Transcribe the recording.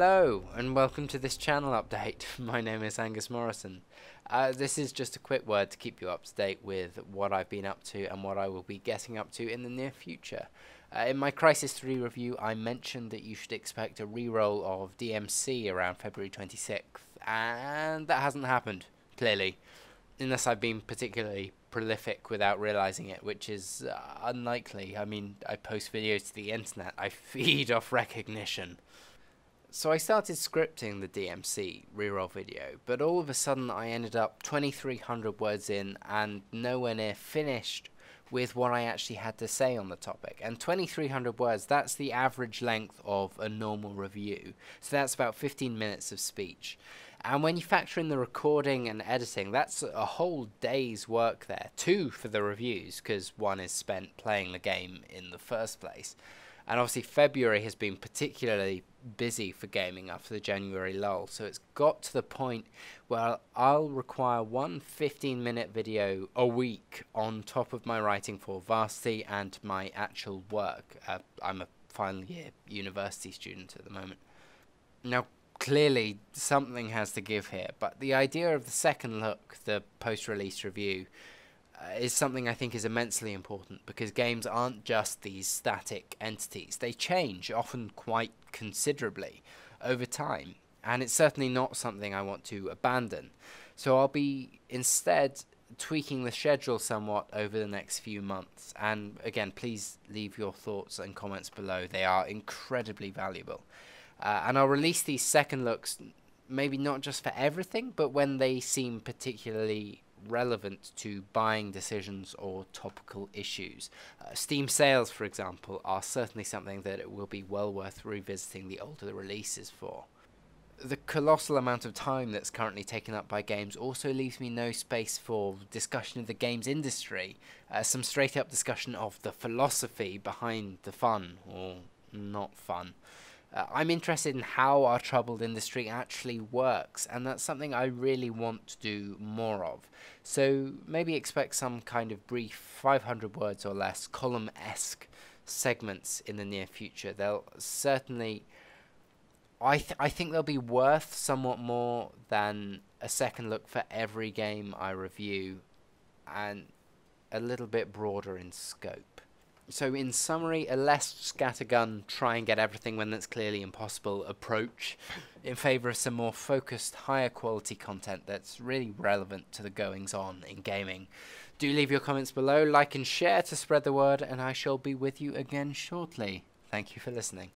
Hello and welcome to this channel update. My name is Angus Morrison. This is just a quick word to keep you up to date with what I've been up to and what I will be getting up to in the near future. In my Crysis 3 review I mentioned that you should expect a reroll of DMC around February 26th, and that hasn't happened, clearly. Unless I've been particularly prolific without realizing it, which is unlikely. I mean, I post videos to the internet, I feed off recognition. So I started scripting the DMC reroll video, but all of a sudden I ended up 2300 words in and nowhere near finished with what I actually had to say on the topic. And 2300 words, that's the average length of a normal review. So that's about 15 minutes of speech. And when you factor in the recording and editing, that's a whole day's work there. 2 for the reviews, because 1 is spent playing the game in the first place. And obviously February has been particularly busy for gaming after the January lull, so it's got to the point where I'll require one 15-minute video a week on top of my writing for Varsity and my actual work. I'm a final year university student at the moment. Now, clearly something has to give here, but the idea of the second look, the post-release review, is something I think is immensely important, because games aren't just these static entities. They change, often quite considerably, over time, and it's certainly not something I want to abandon. So I'll be instead tweaking the schedule somewhat over the next few months, and again, please leave your thoughts and comments below. They are incredibly valuable. And I'll release these second looks maybe not just for everything, but when they seem particularly relevant to buying decisions or topical issues. Steam sales, for example, are certainly something that it will be well worth revisiting the older releases for. The colossal amount of time that's currently taken up by games also leaves me no space for discussion of the games industry, some straight up discussion of the philosophy behind the fun, or not fun. I'm interested in how our troubled industry actually works, and that's something I really want to do more of. So maybe expect some kind of brief 500 words or less column-esque segments in the near future. They'll certainly, I think they'll be worth somewhat more than a second look for every game I review, and a little bit broader in scope. So in summary, a less scattergun, try and get everything when that's clearly impossible approach, in favour of some more focused, higher quality content that's really relevant to the goings on in gaming. Do leave your comments below, like and share to spread the word, and I shall be with you again shortly. Thank you for listening.